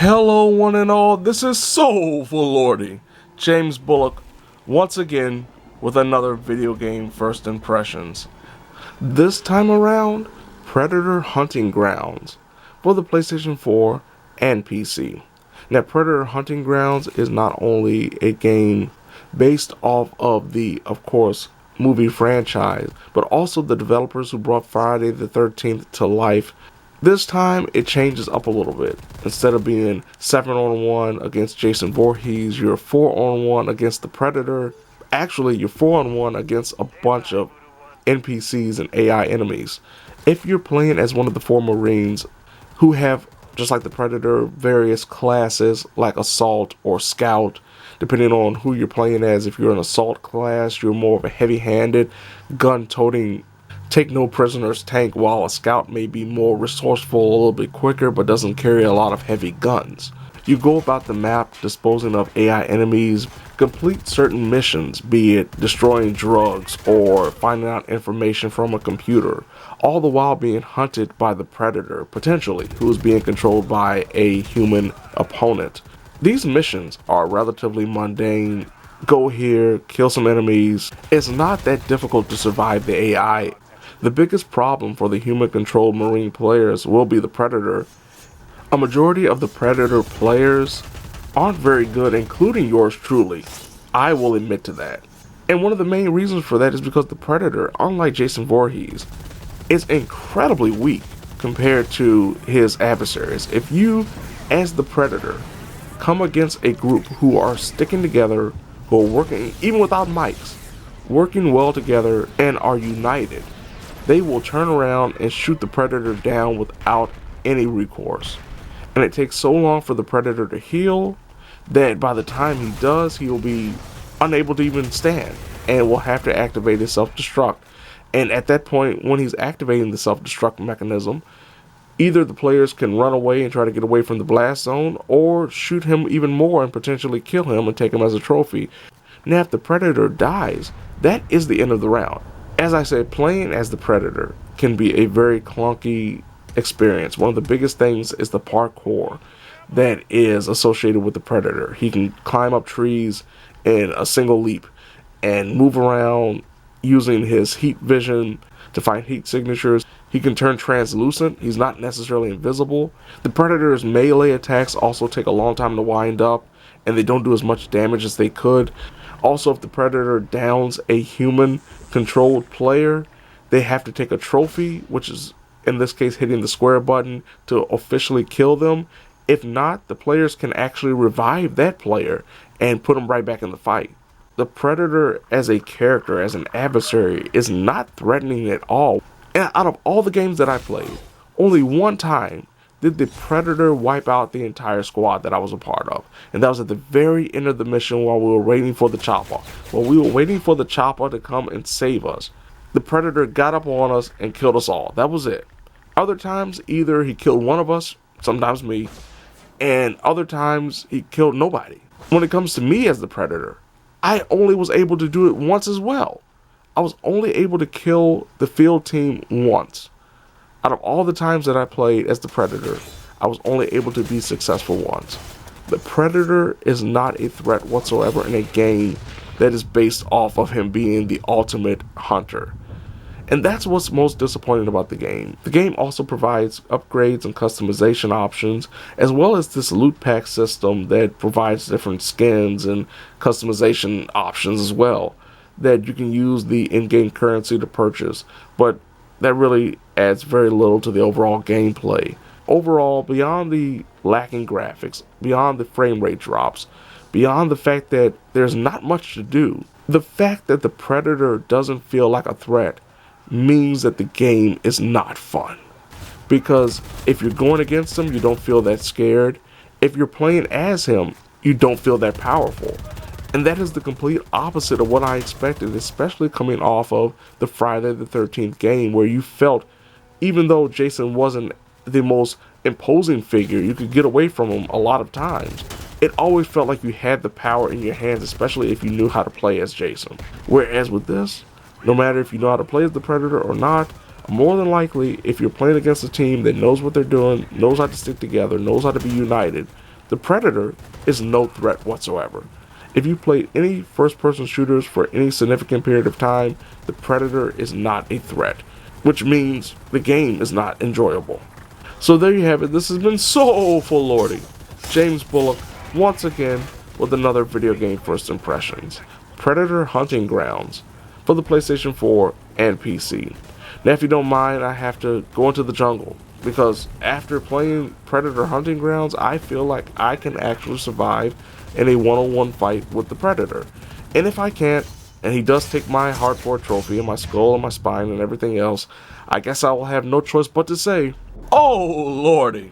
Hello one and all, this is Soulful Lordy, James Bullock, once again with another video game first impressions. This time around, Predator Hunting Grounds for the PlayStation 4 and PC. Now Predator Hunting Grounds is not only a game based off of the, of course, movie franchise, but also the developers who brought Friday the 13th to life. This time, it changes up a little bit. Instead of being 7-on-1 against Jason Voorhees, you're 4-on-1 against the Predator. Actually, you're 4-on-1 against a bunch of NPCs and AI enemies. If you're playing as one of the 4 Marines who have, just like the Predator, various classes like Assault or Scout, depending on who you're playing as. If you're an Assault class, you're more of a heavy-handed, gun-toting, take no prisoners tank, while a Scout may be more resourceful, a little bit quicker, but doesn't carry a lot of heavy guns. You go about the map disposing of AI enemies, complete certain missions, be it destroying drugs or finding out information from a computer, all the while being hunted by the Predator, potentially, who is being controlled by a human opponent. These missions are relatively mundane. Go here, kill some enemies. It's not that difficult to survive the AI. The biggest problem for the human-controlled Marine players will be the Predator. A majority of the Predator players aren't very good, including yours truly. I will admit to that. And one of the main reasons for that is because the Predator, unlike Jason Voorhees, is incredibly weak compared to his adversaries. If you, as the Predator, come against a group who are sticking together, who are working, even without mics, working well together and are united, they will turn around and shoot the Predator down without any recourse. And it takes so long for the Predator to heal that by the time he does, he will be unable to even stand and will have to activate his self-destruct. And at that point, when he's activating the self-destruct mechanism, either the players can run away and try to get away from the blast zone, or shoot him even more and potentially kill him and take him as a trophy. Now, if the Predator dies, that is the end of the round. As I said, playing as the Predator can be a very clunky experience. One of the biggest things is the parkour that is associated with the Predator. He can climb up trees in a single leap and move around using his heat vision to find heat signatures. He can turn translucent. He's not necessarily invisible. The Predator's melee attacks also take a long time to wind up, and they don't do as much damage as they could. Also, if the Predator downs a human-controlled player, they have to take a trophy, which is, in this case, hitting the square button to officially kill them. If not, the players can actually revive that player and put them right back in the fight. The Predator as a character, as an adversary, is not threatening at all. And out of all the games that I played, only one time did the Predator wipe out the entire squad that I was a part of. And that was at the very end of the mission while we were waiting for the chopper. While we were waiting for the chopper to come and save us, the Predator got up on us and killed us all. That was it. Other times, either he killed one of us, sometimes me, and other times he killed nobody. When it comes to me as the Predator, I only was able to do it once as well. I was only able to kill the field team once. Out of all the times that I played as the Predator, I was only able to be successful once. The Predator is not a threat whatsoever in a game that is based off of him being the ultimate hunter. And that's what's most disappointing about the game. The game also provides upgrades and customization options, as well as this loot pack system that provides different skins and customization options as well, that you can use the in-game currency to purchase, but that really adds very little to the overall gameplay. Overall, beyond the lacking graphics, beyond the frame rate drops, beyond the fact that there's not much to do, the fact that the Predator doesn't feel like a threat means that the game is not fun. Because if you're going against him, you don't feel that scared. If you're playing as him, you don't feel that powerful. And that is the complete opposite of what I expected, especially coming off of the Friday the 13th game, where you felt, even though Jason wasn't the most imposing figure, you could get away from him a lot of times. It always felt like you had the power in your hands, especially if you knew how to play as Jason. Whereas with this, no matter if you know how to play as the Predator or not, more than likely, if you're playing against a team that knows what they're doing, knows how to stick together, knows how to be united, the Predator is no threat whatsoever. If you played any first-person shooters for any significant period of time, the Predator is not a threat, which means the game is not enjoyable. So there you have it. This has been Soulful Lordy, James Bullock, once again with another video game first impressions, Predator Hunting Grounds, for the PlayStation 4 and PC. Now, if you don't mind, I have to go into the jungle, because after playing Predator Hunting Grounds, I feel like I can actually survive in a one-on-one fight with the Predator. And if I can't, and he does take my hardcore trophy and my skull and my spine and everything else, I guess I will have no choice but to say, oh lordy.